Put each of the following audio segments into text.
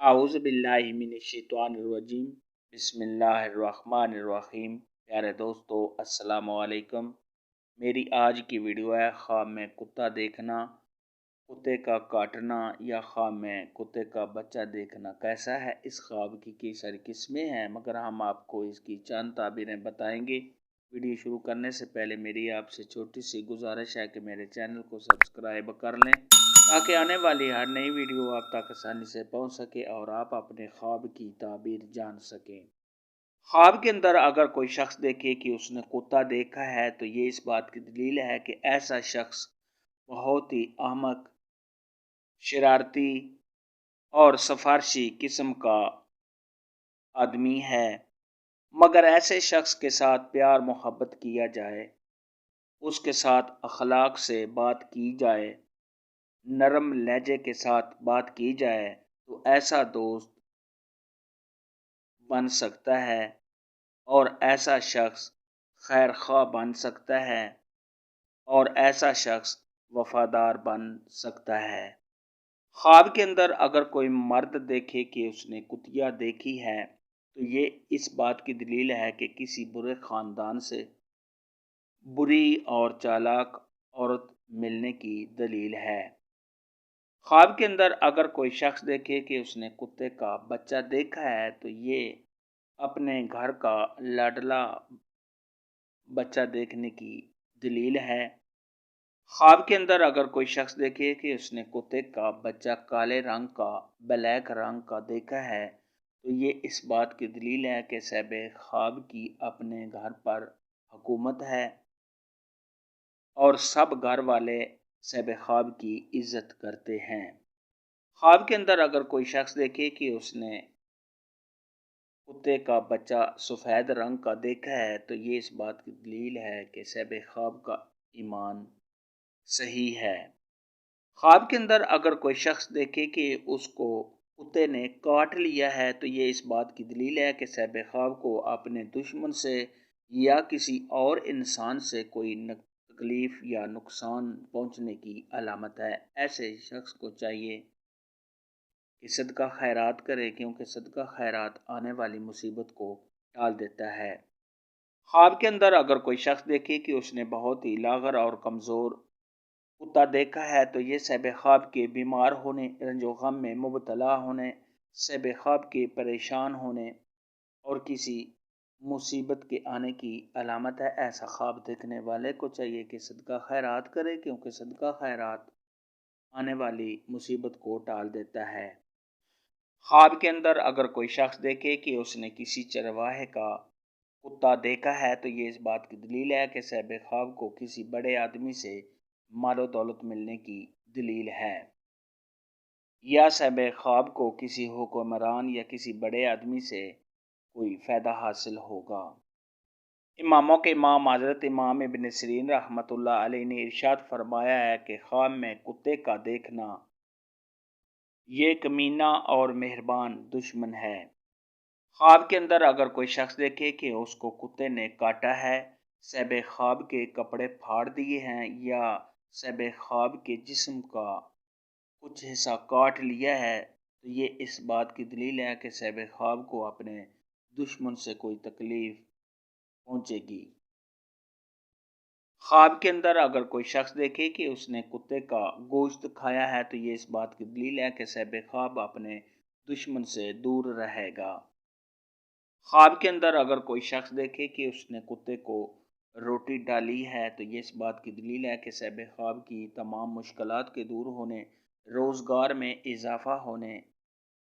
اعوذ باللہ من الشیطان الرجیم بسم اللہ الرحمن الرحیم۔ پیارے دوستو السلام علیکم۔ میری آج کی ویڈیو ہے خواب میں کتا دیکھنا، کتے کا کاٹنا یا خواب میں کتے کا بچہ دیکھنا کیسا ہے۔ اس خواب کی کئی ساری قسمیں ہیں مگر ہم آپ کو اس کی چند تعبیریں بتائیں گے۔ ویڈیو شروع کرنے سے پہلے میری آپ سے چھوٹی سی گزارش ہے کہ میرے چینل کو سبسکرائب کر لیں تاکہ آنے والی ہر نئی ویڈیو آپ تک آسانی سے پہنچ سکے اور آپ اپنے خواب کی تعبیر جان سکیں۔ خواب کے اندر اگر کوئی شخص دیکھے کہ اس نے کتا دیکھا ہے تو یہ اس بات کی دلیل ہے کہ ایسا شخص بہت ہی احمق، شرارتی اور سفارشی قسم کا آدمی ہے، مگر ایسے شخص کے ساتھ پیار محبت کیا جائے، اس کے ساتھ اخلاق سے بات کی جائے، نرم لہجے کے ساتھ بات کی جائے تو ایسا دوست بن سکتا ہے اور ایسا شخص خیر خواہ بن سکتا ہے اور ایسا شخص وفادار بن سکتا ہے۔ خواب کے اندر اگر کوئی مرد دیکھے کہ اس نے کتیا دیکھی ہے تو یہ اس بات کی دلیل ہے کہ کسی برے خاندان سے بری اور چالاک عورت ملنے کی دلیل ہے۔ خواب کے اندر اگر کوئی شخص دیکھے کہ اس نے کتے کا بچہ دیکھا ہے تو یہ اپنے گھر کا لاڈلا بچہ دیکھنے کی دلیل ہے۔ خواب کے اندر اگر کوئی شخص دیکھے کہ اس نے کتے کا بچہ کالے رنگ کا، بلیک رنگ کا دیکھا ہے تو یہ اس بات کی دلیل ہے کہ صاحب خواب کی اپنے گھر پر حکومت ہے اور سب گھر والے صاحب خواب کی عزت کرتے ہیں۔ خواب کے اندر اگر کوئی شخص دیکھے کہ اس نے کتے کا بچہ سفید رنگ کا دیکھا ہے تو یہ اس بات کی دلیل ہے کہ صاحب خواب کا ایمان صحیح ہے۔ خواب کے اندر اگر کوئی شخص دیکھے کہ اس کو کتے نے کاٹ لیا ہے تو یہ اس بات کی دلیل ہے کہ صاحب خواب کو اپنے دشمن سے یا کسی اور انسان سے کوئی تکلیف یا نقصان پہنچنے کی علامت ہے۔ ایسے شخص کو چاہیے کہ صدقہ خیرات کرے کیونکہ صدقہ خیرات آنے والی مصیبت کو ٹال دیتا ہے۔ خواب کے اندر اگر کوئی شخص دیکھے کہ اس نے بہت ہی لاغر اور کمزور کتا دیکھا ہے تو یہ صاحب خواب کے بیمار ہونے، رنج و غم میں مبتلا ہونے، صاحب خواب کے پریشان ہونے اور کسی مصیبت کے آنے کی علامت ہے۔ ایسا خواب دیکھنے والے کو چاہیے کہ صدقہ خیرات کرے کیونکہ صدقہ خیرات آنے والی مصیبت کو ٹال دیتا ہے۔ خواب کے اندر اگر کوئی شخص دیکھے کہ اس نے کسی چرواہے کا کتا دیکھا ہے تو یہ اس بات کی دلیل ہے کہ صاحب خواب کو کسی بڑے آدمی سے مال و دولت ملنے کی دلیل ہے یا صاحب خواب کو کسی حکمران یا کسی بڑے آدمی سے کوئی فائدہ حاصل ہوگا۔ اماموں کے امام حضرت امام ابن سیرین رحمۃ اللہ علیہ نے ارشاد فرمایا ہے کہ خواب میں کتے کا دیکھنا یہ کمینہ اور مہربان دشمن ہے۔ خواب کے اندر اگر کوئی شخص دیکھے کہ اس کو کتے نے کاٹا ہے، صاحب خواب کے کپڑے پھاڑ دیے ہیں یا صاحب خواب کے جسم کا کچھ حصہ کاٹ لیا ہے تو یہ اس بات کی دلیل ہے کہ صاحب خواب کو اپنے دشمن سے کوئی تکلیف پہنچے گی۔ خواب کے اندر اگر کوئی شخص دیکھے کہ اس نے کتے کا گوشت کھایا ہے تو یہ اس بات کی دلیل ہے کہ صاحب خواب اپنے دشمن سے دور رہے گا۔ خواب کے اندر اگر کوئی شخص دیکھے کہ اس نے کتے کو روٹی ڈالی ہے تو یہ اس بات کی دلیل ہے کہ صاحب خواب کی تمام مشکلات کے دور ہونے، روزگار میں اضافہ ہونے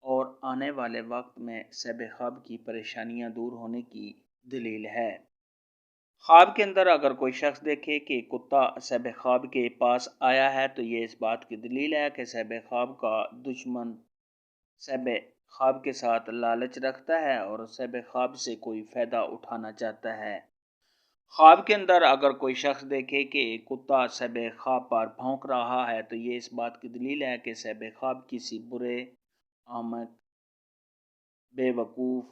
اور آنے والے وقت میں صاحب خواب کی پریشانیاں دور ہونے کی دلیل ہے۔ خواب کے اندر اگر کوئی شخص دیکھے کہ کتا صاحب خواب کے پاس آیا ہے تو یہ اس بات کی دلیل ہے کہ صاحب خواب کا دشمن صاحب خواب کے ساتھ لالچ رکھتا ہے اور صاحب خواب سے کوئی فائدہ اٹھانا چاہتا ہے۔ خواب کے اندر اگر کوئی شخص دیکھے کہ کتا صاحب خواب پر بھونک رہا ہے تو یہ اس بات کی دلیل ہے کہ صاحب خواب کسی برے، احمق، بے وقوف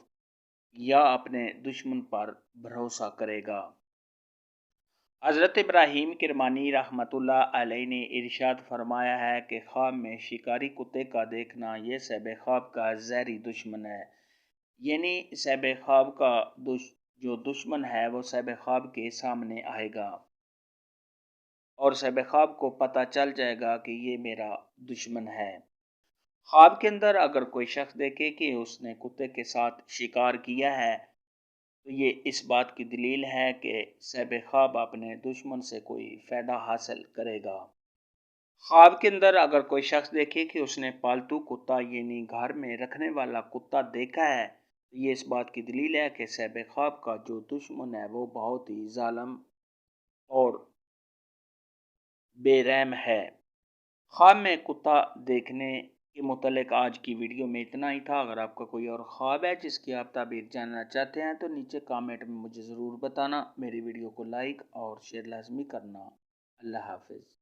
یا اپنے دشمن پر بھروسہ کرے گا۔ حضرت ابراہیم کرمانی رحمۃ اللہ علیہ نے ارشاد فرمایا ہے کہ خواب میں شکاری کتے کا دیکھنا یہ صاحب خواب کا زہری دشمن ہے، یعنی صاحب خواب کا جو دشمن ہے وہ صاحب خواب کے سامنے آئے گا اور صاحب خواب کو پتہ چل جائے گا کہ یہ میرا دشمن ہے۔ خواب کے اندر اگر کوئی شخص دیکھے کہ اس نے کتے کے ساتھ شکار کیا ہے تو یہ اس بات کی دلیل ہے کہ صاحب خواب اپنے دشمن سے کوئی فائدہ حاصل کرے گا۔ خواب کے اندر اگر کوئی شخص دیکھے کہ اس نے پالتو کتا یعنی گھر میں رکھنے والا کتا دیکھا ہے تو یہ اس بات کی دلیل ہے کہ صاحب خواب کا جو دشمن ہے وہ بہت ہی ظالم اور بے رحم ہے۔ خواب میں کتا دیکھنے کے متعلق آج کی ویڈیو میں اتنا ہی تھا۔ اگر آپ کا کوئی اور خواب ہے جس کی آپ تعبیر جاننا چاہتے ہیں تو نیچے کامنٹ میں مجھے ضرور بتانا۔ میری ویڈیو کو لائک اور شیئر لازمی کرنا۔ اللہ حافظ۔